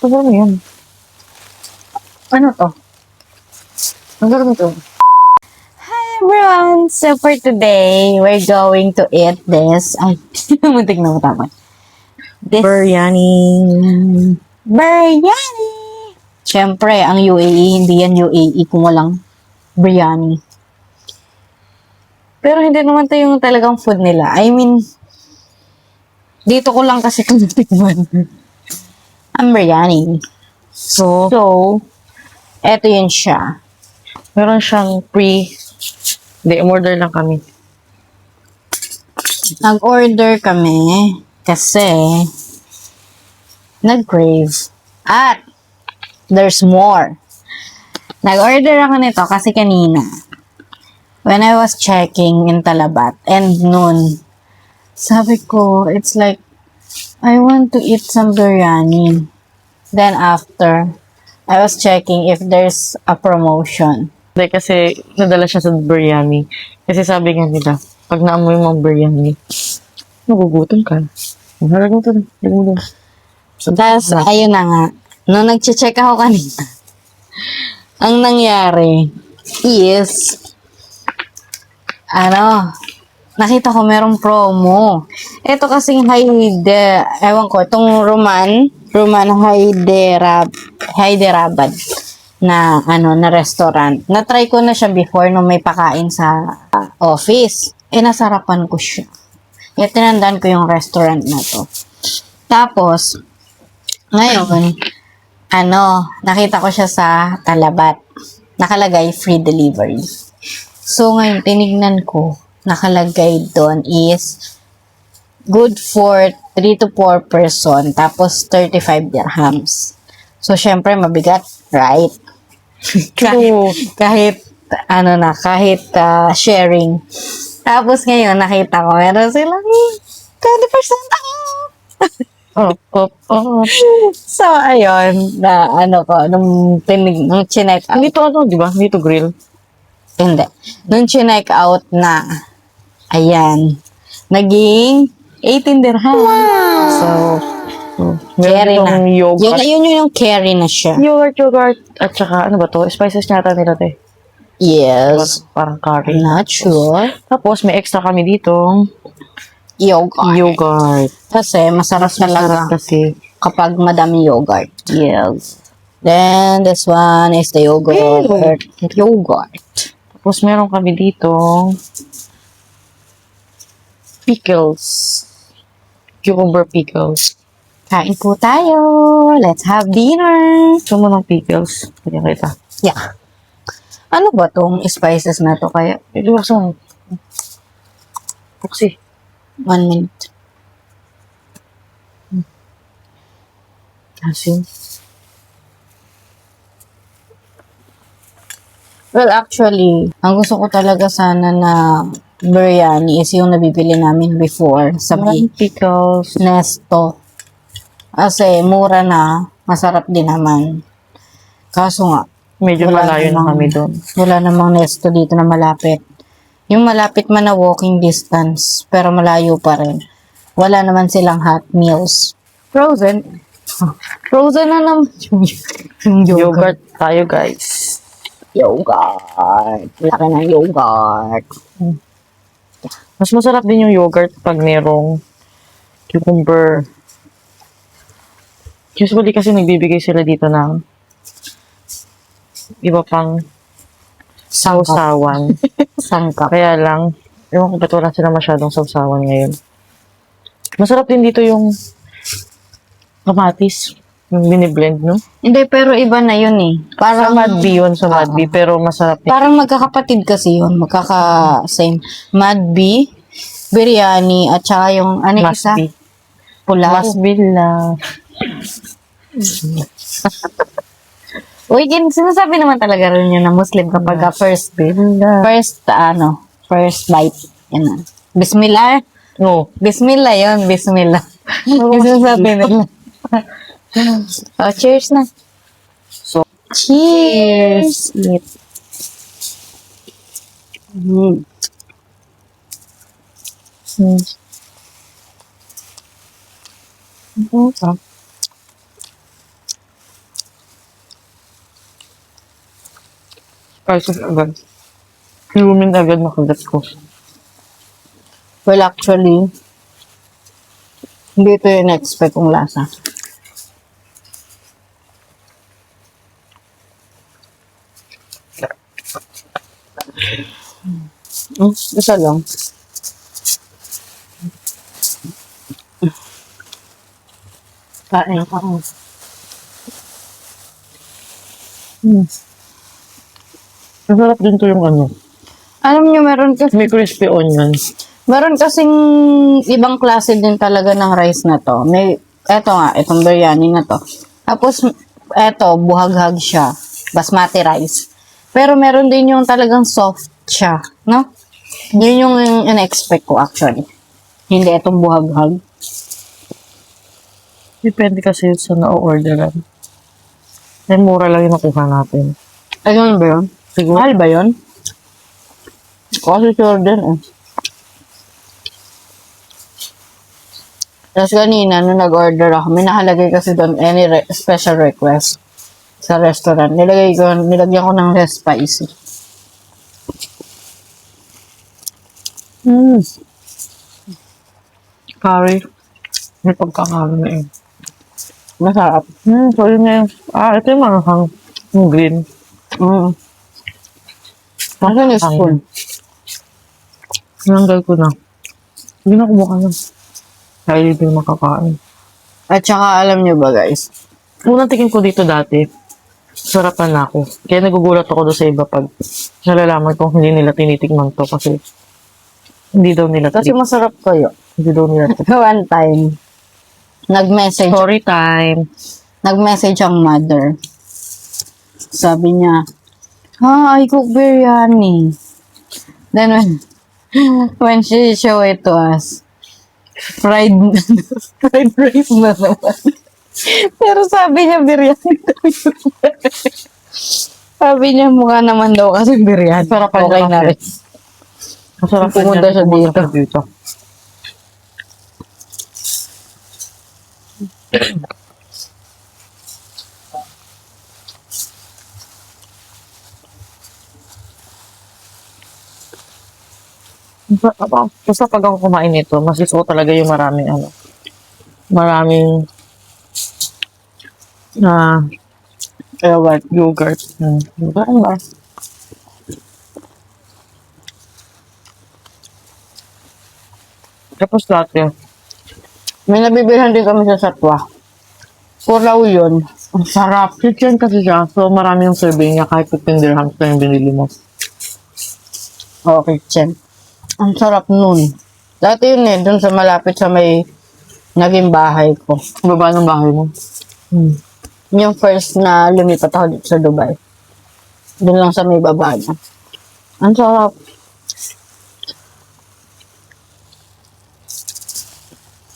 tagal mo yan. Ano to? Tagal mo to. Hi everyone! So for today, we're going to eat this. Ay, muntik na matapos. This Biryani. biryani! Siyempre, ang UAE, hindi yan UAE kung walang biryani. Pero hindi naman to yung talagang food nila. I mean, dito ko lang kasi ito natikman. Ang biryani. So, Eto yun siya. meron siyang Hindi, umorder lang kami. Nag-order kami kasi nag-crave. At there's more. Nag-order ako nito kasi kanina when I was checking in Talabat and noon, sabi ko, it's like, I want to eat some biryani. Then after, I was checking if there's a promotion. Hindi, kasi nadala siya sa biryani. Kasi sabi nga nila, pag naamoy mong biryani, nagugutom ka. Maharap mo ito. Tapos, ayun na nga, nung nag-check ako kanina, ang nangyari is, nakita ko merong promo. Ito kasing ewan ko, itong Roman Hyderabad na na restaurant. Na-try ko na siya before nung may pakain sa office. Nasarapan ko siya. Tinandaan ko yung restaurant na to. Tapos, ngayon, nakita ko siya sa Talabat. Nakalagay free delivery. So, ngayon, tinignan ko, nakalagay doon is good for 3 to 4 person, tapos 35 dirhams. So, syempre, mabigat, right? kahit sharing. Tapos ngayon, nakita ko, meron silang 20% off. So, ayun, nung chinek out. Dito di ba? Dito grill. Hindi. Nung chinek out na, ayan, naging 18 dirham. Wow! Carry na. Meron yogurt. Yun yung carry na siya. Yogurt. At saka, ano ba to? Spices nata nila to eh. Yes. Parang curry. Not sure. Tapos, may extra kami dito. Yogurt. Kasi masarap talaga Kasi, kapag madami yogurt. yes. Then, this one is the yogurt. Yogurt. Tapos, meron kami dito pickles. Cucumber pickles. Kain po tayo. Let's have dinner. Gusto mo ng pickles? Kaya kita. Yeah. Ano ba tong spices na to kaya? Ito ako. Puksi. 1 minute. Asin. Well, actually, ang gusto ko talaga sana na biryani is yung nabibili namin before sa Pickles. Nesto. Kasi mura na, masarap din naman. Kaso nga, Medyo malayo na kami doon. wala namang Nesto dito na malapit. Yung malapit man na walking distance, pero malayo pa rin. Wala naman silang hot meals. Frozen. Frozen na naman yung Yogurt tayo, guys. Yogurt. Laki ng yogurt. Mas masarap din yung yogurt pag merong cucumber. Usually kasi nagbibigay sila dito ng iba pang sausawan. Sangkap. Kaya lang, ewan ko ba't wala sila masyadong sausawan ngayon. Masarap din dito yung kamatis. Yung biniblend, no? Hindi, pero iba na yun eh. Sa Parang, Madbi yun, sa Madbi. Pero masarap din. parang magkakapatid kasi yun. Magkaka-same. Madbi, biryani, at saka yung, isa? Masbi. Pulaw. Masbi lang. Uy, sinasabi naman talaga rin yun na Muslim kapag first bite. Yan na. Bismillah. No. Bismillah yun, bismillah. Yung sinasabi nila. Cheers na. So, Cheers! Eat. Mm. spices agad. Inumin agad nakagat ko. Well, actually, hindi ito yung na-expect kong lasa. Isa lang. Kain ka. Masarap din to yung ano. Alam niyo, May crispy onion. meron kasing ibang klase din talaga ng rice na to. Itong biryani na to. Tapos, eto, buhaghag siya. Basmati rice. Pero meron din yung talagang soft siya, no? Yun yung in-expect ko actually. Hindi itong buhaghag. Depende kasi sa na-orderan. Then, mura lang yung nakuha natin. Ayun ba yun? Siguro. Mahal ba yun? Kasi sure din eh. Tapos kanina, nung nag-order ako, may nakalagay kasi doon any special request sa restaurant. Nilagyan ko ng less spicy. Curry. May pagkakalo na eh. Masarap. So yun na yung, ito yung manghang. Yung green. Nasaan yung spoon? Nanggal ko na. Hindi na kumuha na. Kaya hindi makakain. At saka alam nyo ba guys, Unang tingin ko dito dati, sarapan na ako. Kaya nagugulat ako doon sa iba pag nalalaman kong hindi nila tinitikman to kasi hindi daw nila kasi masarap kayo. Hindi daw nila One time, nag-message Story time. nag-message ang mother. Sabi niya, I cook biryani. Then when she show it to us, fried rice na naman. Pero sabi niya biryani daw yun. Sabi niya mukha naman daw kasi biryani. Sarapan Okay niya na kasi. rin. Masarap Pumunta siya dito. Basta pag ako kumain nito, mas gusto ko talaga yung maraming yogurt. Ano ba? Tapos latte. May nabibilhan din kami sa Satwa. Kulaw yun. Ang sarap. Chicken kasi siya. So, marami yung serving niya kahit 15 dirhams na yung binili mo. Okay, Chen. Ang sarap nun. Dati yun eh, dun sa malapit sa may naging bahay ko. Baba ng bahay mo. Yung first na lumipat ako dito sa Dubai. Dun lang sa may baba na. Ang sarap.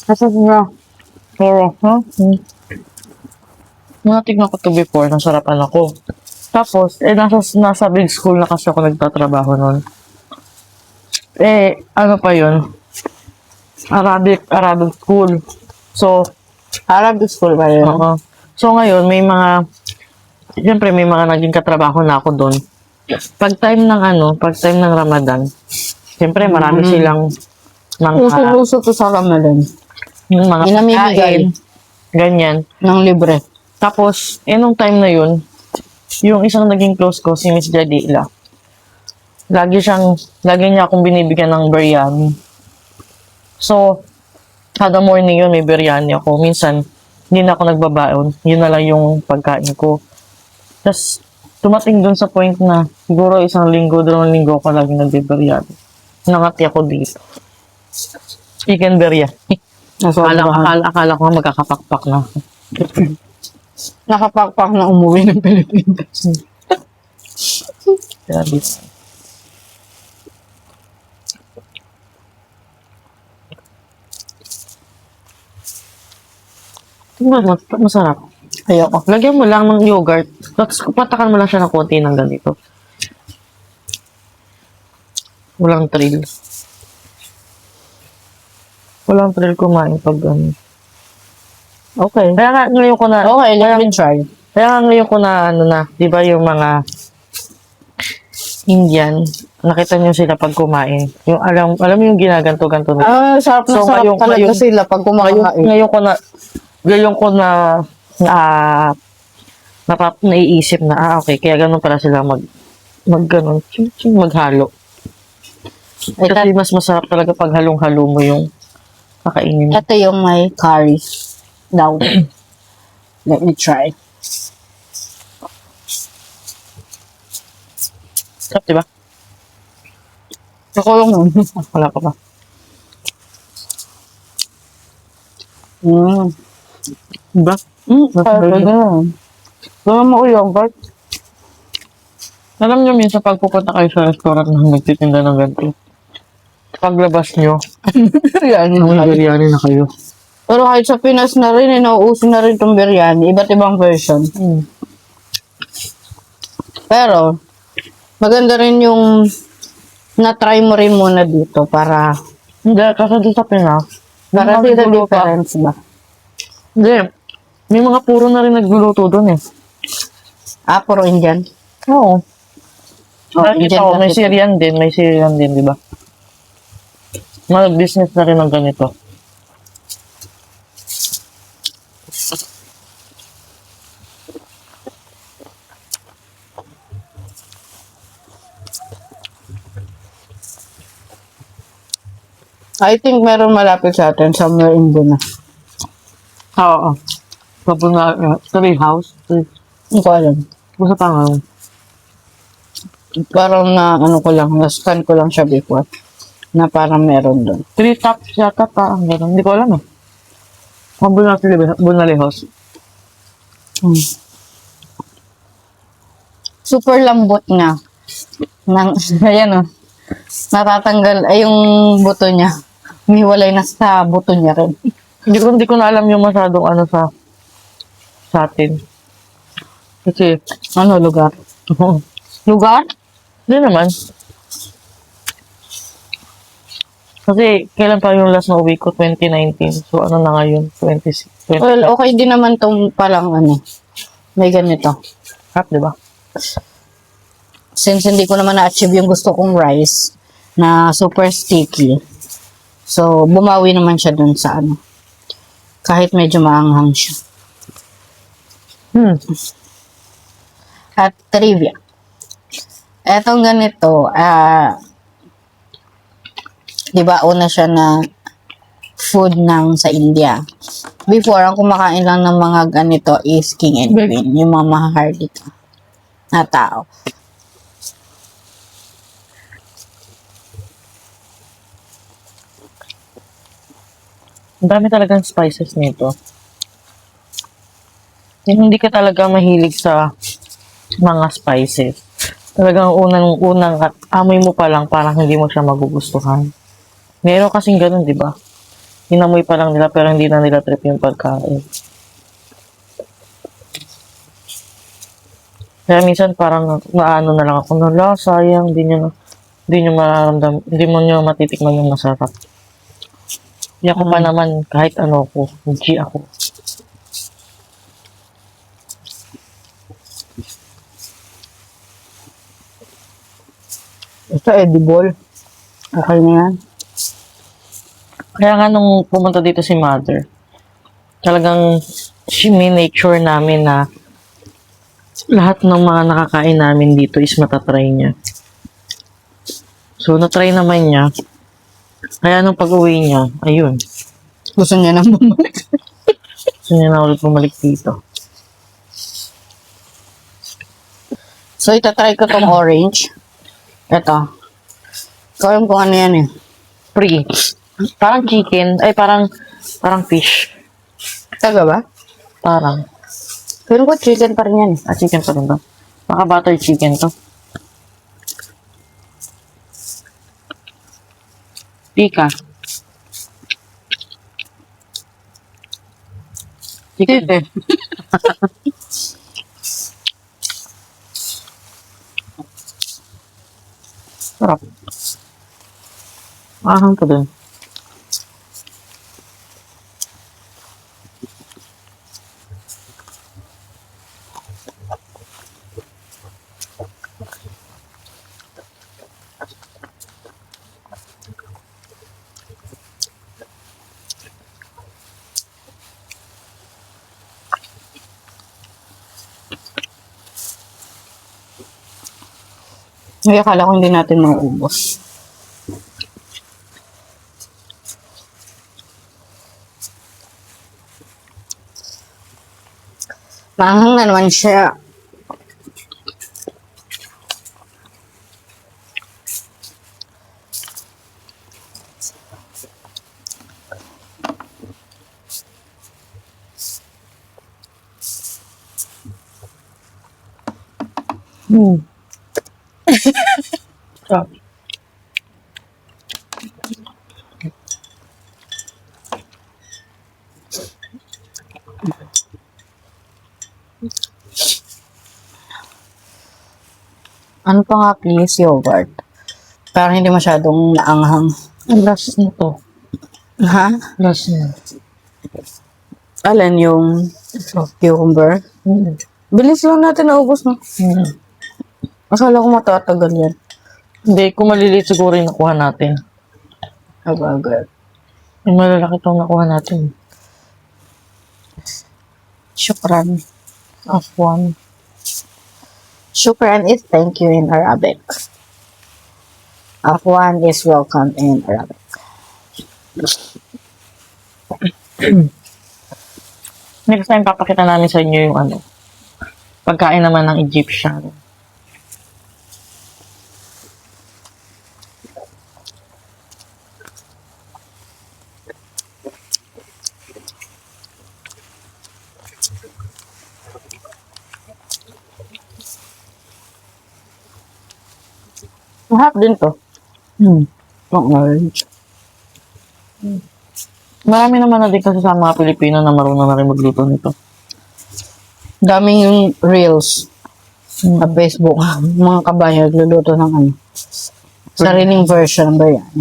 Kasi nga, pero, natignan ko to before, nasarapan ako. Tapos, nasa big school na kasi ako nagtatrabaho nun. Ano pa yun? Arabic school. So, Arabic school ba yun? So, ngayon, siyempre may mga naging katrabaho na ako doon. Pag time ng Ramadan, siyempre marami silang Uso-uso to sa Ramadan. mga Ginamimigay. pagkain, ganyan. Ng libre. Tapos, nung time na yun, yung isang naging close ko, si Miss Jadila, lagi niya akong binibigyan ng biryani. So, kada morning yun, may biryani ako. Minsan, hindi na ako nagbabaon. Yun na lang yung pagkain ko. Tapos, tumating dun sa point na, siguro 1 linggo, 2 linggo ako lagi nagbibiryani. Nangati ako dito. Chicken biryani. Akala ko nga magkakapakpak na ako. Nakapakpak na umuwi ng Pilipinas. Grabe. Masarap. Ayoko. Lagyan mo lang ng yogurt. Tapos patakan mo lang siya ng konti ng ganito. Walang thrill. Walang thrill kumain pag gano'n. Okay. Kaya nga ngayon ko na... Okay, let me try. Kaya nga ngayon ko na, di ba yung mga Indian, nakita niyo sila pag kumain. Yung alam mo yung ginaganto-ganto nila. Sarap na So, sarap ngayon- talaga ngayon- sila pag kumakain. Ngayon ko na naiisip na, okay, kaya ganun pala sila ganun, maghalo. Kasi mas masarap talaga pag halong-halo mo yung kakainin mo. Ito yung may curry daw. Let me try. Sarap, diba? Ako yung Wala ka ba? Diba? Sarap na. Gawin mo ko yogurt. Alam niyo, minsan pag pupunta kayo sa restaurant na nagtitinda ng ganito, paglabas niyo, Biryani. may biryani na kayo. Pero kahit sa Pinas na rin, nauuso na rin itong biryani. Iba't ibang version. Pero, maganda rin yung na-try mo rin muna dito para Hindi, kasi doon sa Pinas, para may see the nagluluto pa. difference ba? Hindi, may mga puro na rin nagluluto doon eh. Puro Indian. Oo. Indian Nakita ko, may kasi. Syrian din, di ba? Mag-business na rin ng ganito. I think meron malapit sa atin, somewhere in Buna. Oo. Tapos na, tree house. Hindi ko alam. Basta pangalan. Parang na, na-scan ko lang siya before. Na parang meron doon. Tree tops yata, parang gano'n. Hindi ko alam eh. Ang Bunalejos. Super lambot nga. Ayan o. Natatanggal, ay yung buto niya. Umiwalay na sa buto niya rin. Hindi ko na alam yung masyadong sa atin. Kasi, Ano lugar? Lugar? hindi naman. Kasi, kailan pa yung last na uwi ko? 2019. So, ano na ngayon? 20. Well, okay din naman tong palang may ganito. Half, di ba? Since hindi ko naman na-achieve yung gusto kong rice na super sticky. So, bumawi naman siya dun sa kahit medyo maanghang siya. At trivia. Etong ganito, di ba una siya na food ng sa India. Before, ang kumakain lang ng mga ganito is king and queen, yung mga mahahardy na tao. Ang dami talagang spices nito. Yung hindi ka talaga mahilig sa mga spices. Talagang unang at amoy mo pa lang, parang hindi mo siya magugustuhan. Meron kasing ganun, di ba? Inamoy pa lang nila, pero hindi na nila trip yung pagkain. Kaya minsan parang naano na lang ako, nala, sayang, hindi mo nyo matitikman yung masarap. Hindi ako pa naman, kahit ano ko, G ako. Ito edible. Okay na yan. Kaya nga nung pumunta dito si Mother, talagang minake sure namin na lahat ng mga nakakain namin dito is matatry niya. So, natry naman niya. Kaya nung pag-uwi niya, ayun. Gusto niya nang bumalik. Gusto niya na ulit bumalik dito. So, itatry ko tong orange. Ito. Ikaw alam kung ano yan eh. Free. Parang chicken. Ay, parang fish. Taga ba? Parang. Pero ko chicken pa rin yan eh. Chicken pa rin ba? Baka butter chicken to. Pika. Chicken. Sarap. Ahang pa din. Hindi, akala ko hindi natin mauubos. Maanghang na naman siya. Sarap. Ano pa nga please, yogurt? Parang hindi masyadong naanghang. Ang last na to. Ha? Last na. Alin yung cucumber? Mm. Bilis lang natin naubos, no? Mm. Akala ko matatagal yan. Hindi, kung maliliit siguro yung nakuha natin. Agad. Yung malalaki itong nakuha natin. Shukran. Afwan. Shukran is thank you in Arabic. Afwan is welcome in Arabic. Next time, papakita namin sa inyo yung ano. Pagkain naman ng Egyptian. Mahap din to. Pang orange. Marami naman na din kasi sa mga Pilipino na marunong na rin magluto nito. Daming yung reels sa Facebook. Mga kabayan nagluluto ng ano. Sariling version ba yan?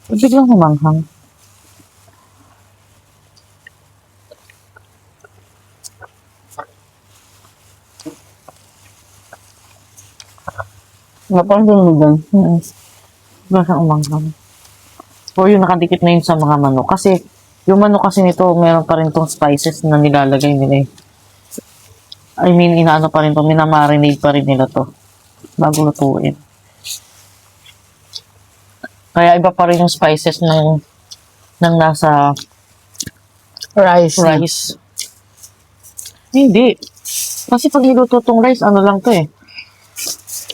Biglang humanghang. Napansin mo dyan? Biglang siyang umanghang. O yung nakadikit na yun sa mga manok. Kasi, yung manok kasi nito, meron pa rin tong spices na nilalagay nila eh. I mean, inaano pa rin to, minamarinate pa rin nila to. Bago lutuin. Kaya iba pa rin yung spices ng nasa rice. Hindi. Kasi pag niluto tong rice, ano lang to eh.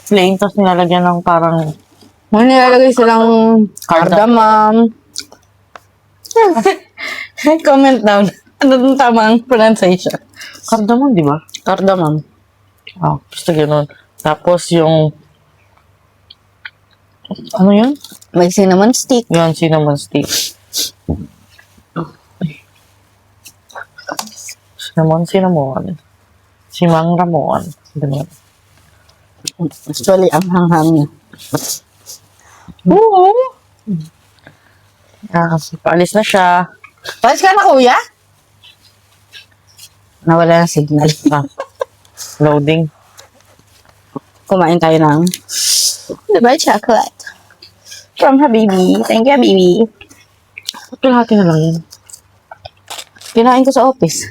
Plain, tapos nilalagyan ng parang May nilalagay silang cardamom. Comment down. Ano yung tamang pronunciation? cardamom, di ba? Cardamom. Ah, basta ganun. Tapos yung ano yun? May cinnamon stick. Yun, cinnamon stick. Cinnamon. Simang ramon. Ganun. Actually, ang hanghang niya. Oo. Ah, paalis na siya. Palis ka na, kuya? Nawala ng signal. Ah, loading. Kumain tayo ng diba chocolate? From Habibi. Thank you, Habibi. Kalahati na lang yun. Kinain ko sa office.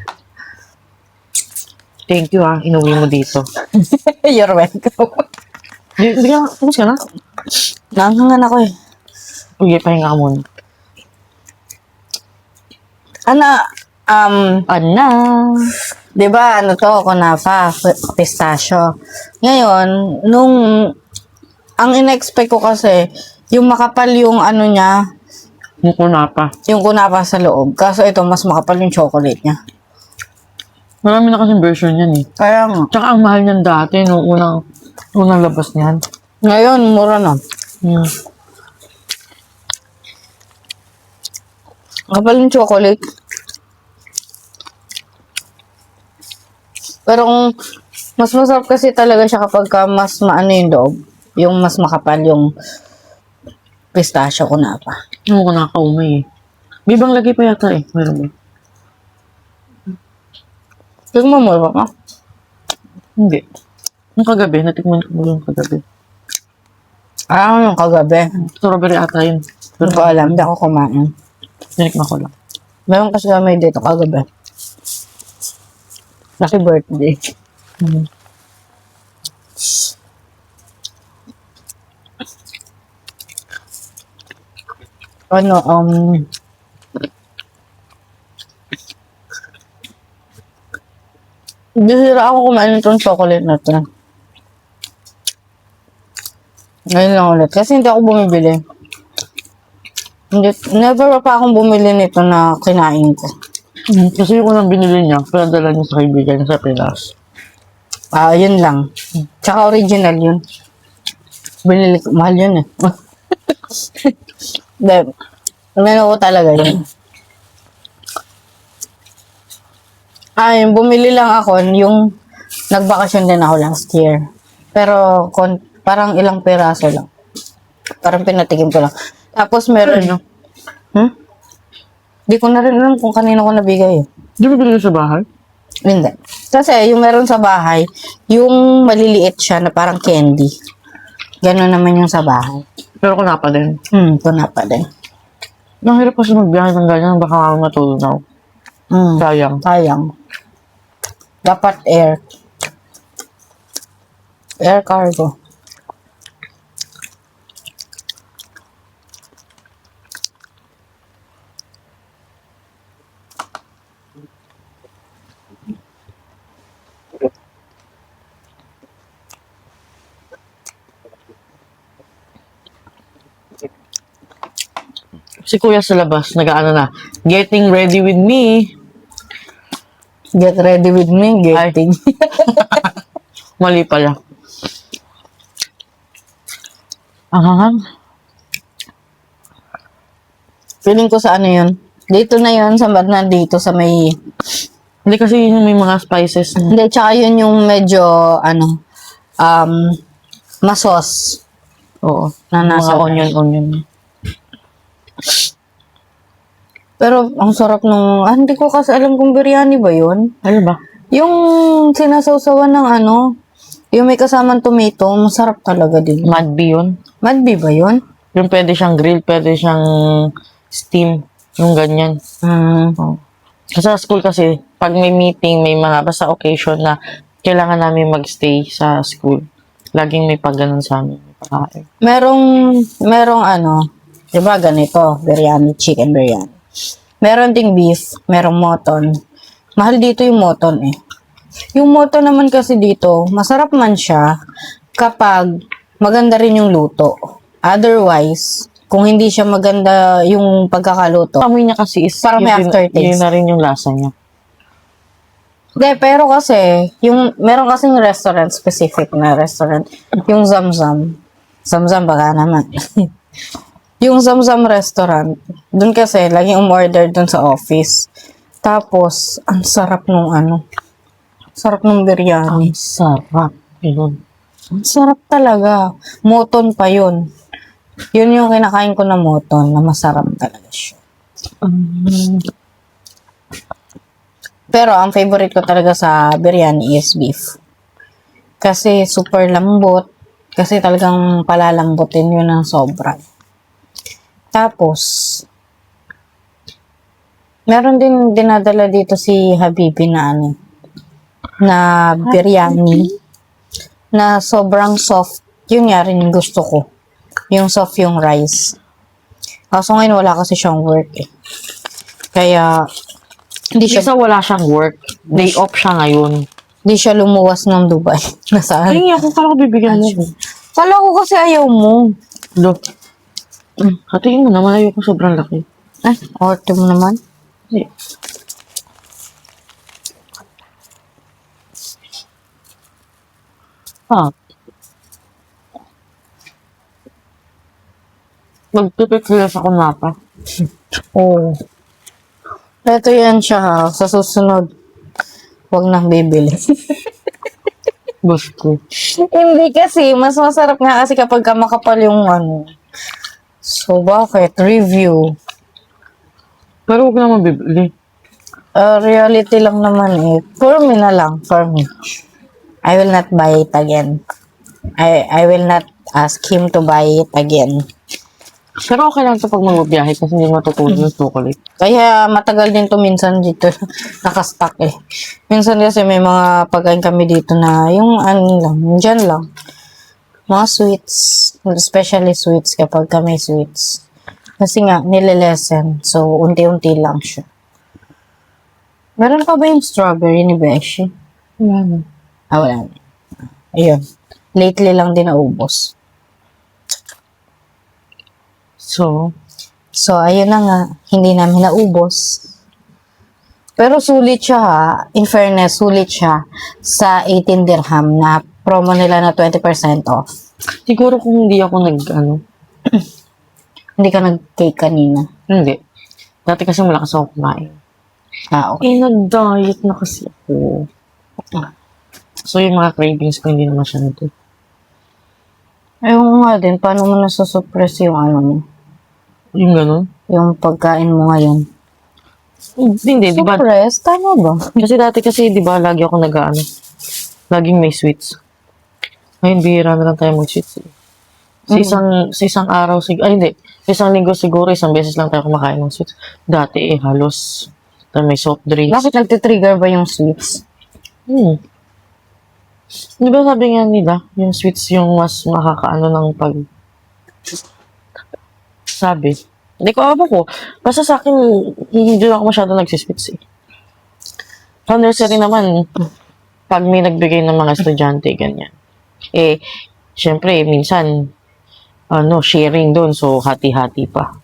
Thank you ah, inuwi mo dito. You're welcome. Hindi ka, tapos ka na? Nanghangan ako eh. Uy, pahinga ka muna. Ano, di ba, ano to, kunafa, pistachio. Ngayon, ang in-expect ko kasi, yung makapal yung ano niya, Yung kunapa. yung kunapa sa loob. Kaso ito, mas makapal yung chocolate niya. Marami na kasing version yan eh. Kaya nga. Tsaka ang mahal niyan dati, nung unang labas niyan. Ngayon, mura na. Hmm. Kapal yung chocolate. Pero kung mas masarap kasi talaga siya kapag mas maano yung loob. Yung mas makapal yung pistachio kunapa. Ano ko nakakaumay eh. May ibang lagay pa yata eh. Meron ba? Tignan mo ba ka? Hindi. Yung kagabi, natikman ko yung kagabi. Yung kagabi. Strawberry ata yun. Hindi ko alam. Hindi ako kumain. Tinikman ko lang. Meron kasi kami dito kagabi. Happy birthday. Ano, bihira ako kumain nitong chocolate na to. Ngayon lang ulit. Kasi hindi ako bumibili. Hindi, never pa akong bumili nito na kinain ko. Kasi yung unang binili niya, pinadala niya sa kaibigan niya sa Pinas. Yun lang. Tsaka original yun. Binili ko. Mahal yun eh. Hindi. Ano ko talaga yun. Yung bumili lang ako, yung nagbakasyon din ako last year. Pero, parang ilang peraso lang. Parang pinatikim ko lang. Tapos meron, Ano? Di ko na rin alam kung kanino ko nabigay eh. Di ba binili sa bahay? Hindi. Kasi yung meron sa bahay, yung maliliit siya na parang candy. Gano'n naman yung sa bahay. Pero kunapa din. Tuna pa din. Ang hirap kasi magbiyahe ng ganyan, baka ako matulog. Sayang. Sayang. Dapat air. Air cargo. Si kuya sa labas, nag-ano na, getting ready with me. Get ready with me, getting. Mali pala. Ahang. Feeling ko sa ano yun. Dito na yun, sa dito sa may... Hindi kasi yun yung may mga spices na. Hindi, tsaka yun yung medyo, masos. Oo. Na nasa Mga onion. Pero, ang sarap nung... hindi ko kasi alam kung biryani ba yun. Ano ba? Yung sinasawsawan ng yung may kasamang tomato, masarap talaga din. Madbi yun. Madbi ba yun? Yung pwede siyang grill, pwede siyang steam. Yung ganyan. Oo. Kasi sa school kasi, pag may meeting, may mga basta occasion na kailangan namin magstay sa school. Laging may pagganon sa amin. Pakain. Merong diba ganito, biryani, chicken biryani. Meron ding beef, merong mutton. Mahal dito yung mutton eh. Yung mutton naman kasi dito, masarap man siya kapag maganda rin yung luto. Otherwise, kung hindi siya maganda yung pagkakaluto. Amoy niya kasi is, Parang may aftertaste. Yun na rin yung lasa niya. Hindi, pero kasi, meron kasing restaurant, specific na restaurant, yung Zamzam. Zamzam baka naman. Yung Zamzam restaurant, dun kasi, laging umorder dun sa office. Tapos, ang sarap nung sarap nung biryani. Ang sarap. Yun. Ang sarap talaga. Moton pa yun. Yun yung kinakain ko na moton, na masarap talaga siya. Pero, ang favorite ko talaga sa biryani is beef. Kasi, super lambot. Kasi talagang palalambutin yun ng sobra. Tapos, meron din dinadala dito si Habibi na na biryani na sobrang soft. Yun nga rin yung gusto ko. Yung soft yung rice. Kaso ngayon wala kasi siyang work eh. Kaya, hindi Kasi wala siyang work. Day off siya ngayon. siya lumuwas ng Dubai. Nasaan? Ay, ako kala ko bibigyan mo. Kala ko kasi ayaw mo. Look. Hatiin mo naman, ayoko sobrang laki. Orte mo naman. Hindi. Magpipik sila sa kunapa. Oo. Ito yan siya ha. Sa susunod, huwag nang bibili. Gusto. Hindi kasi, mas masarap nga kasi kapag makapal yung So, bakit? Review. Pero huwag naman bibili. Reality lang naman eh. For me na lang. For me. I will not buy it again. I will not ask him to buy it again. Pero okay lang ito pag magbabiyahe kasi hindi matutulog yung chocolate. Kaya matagal din to minsan dito nakastock eh. Minsan kasi may mga pagkain kami dito na yung ano lang, dyan lang. Mga sweets, especially sweets kapag kami sweets. Kasi nga, nililesen. So, unti-unti lang siya. Meron pa ba yung strawberry ni Beshi? Wala na. Wala na. Ayun. Lately lang din naubos. So, ayun na nga. Hindi namin naubos. Pero sulit siya ha. In fairness, sulit siya sa 18 dirham na promo nila na 20% off. Siguro kung hindi ako Hindi ka nag-cake kanina. hindi. Dati kasi malakas ako kumain. Okay. Nag-diet na kasi ako. So, yung mga cravings ko, hindi naman siya nito. Ayun nga din, paano mo nasusuppress yung ano mo? Yung ganun? Yung pagkain mo ngayon? Hindi, di ba? Suppress? Tama ba? Kasi di ba, lagi ako laging may sweets. Ngayon, bihira na lang tayo mag-sweets. Sa isang araw, hindi. Sa isang linggo siguro, isang beses lang tayo kumakain ng sweets. Dati halos may soft drinks. Bakit nagtitrigger ba yung sweets? Di ba sabi nga nila, yung sweets yung mas makakaano ng sabi. Hindi ko alam ko. Basta sa akin, hindi ako masyado nagsisweets eh. Sa nursery naman, pag may nagbigay ng mga estudyante, ganyan. Syempre, minsan, sharing doon. So, hati-hati pa.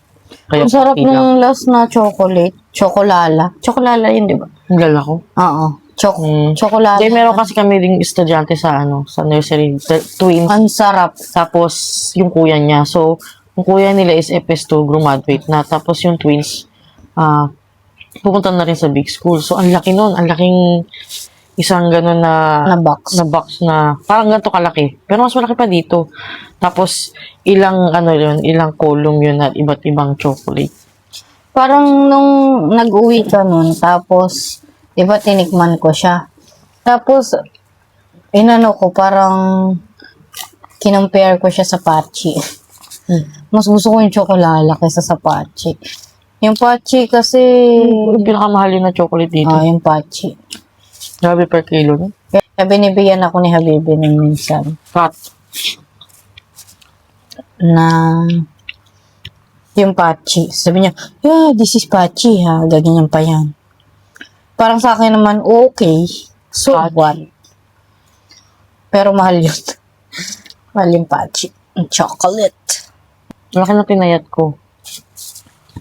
Kaya Ang sarap konti lang. nung last na chocolate. Chocolala. Chocolala yun, di ba? Ang gala ko. Oo. Chocolala. Hindi, meron kasi kami ding estudyante sa nursery, twins. Ang sarap. Tapos, yung kuya niya. So, yung kuya nila is FS2, graduate na. Tapos, yung twins, pupunta na rin sa big school. So, ang laki nun. Ang laking isang gano'n Na box. na box na parang ganito kalaki. Pero mas malaki pa dito. Tapos, ilang column yun at iba't ibang chocolate. Parang nung nag-uwi ka nun, tapos, iba tinikman ko siya. Tapos, parang kinompare ko siya sa Pachi. Mas gusto ko yung chocolala kaysa sa Pachi. Yung Pachi kasi... Yung pinakamahal yun na chocolate dito. yung Pachi. Grabe per kilo. No? Kaya binibigyan ako ni Habibi ng minsan. Fat. Na yung Pachi. Sabi niya, yeah, this is Pachi ha. Gaganyan pa yan. Parang sa akin naman, okay. So Pachi. what? Pero mahal yun. Mahal yung Pachi. Yung chocolate. Laki na pinayat ko.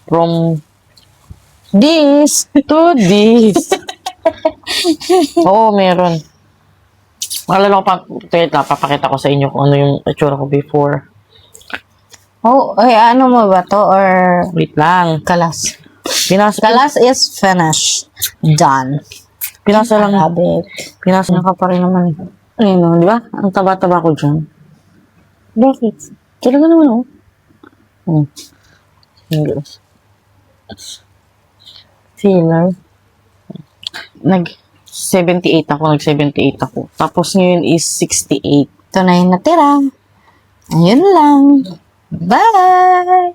From This! to this. Oo, meron. Alala ko papakita ko sa inyo kung ano yung itsura ko before. Ano mo ba to? Or Wait lang. kalas? Pinasa Kalas is finished. Done. lang. Habit. Pinasa ka pa rin naman. Ayun, di ba? Ang taba-taba ko dyan. Bakit? Talaga naman, English. Filler. Nag-78 ako. Tapos ngayon is 68. Ito na yung natira. Ayun lang. Bye!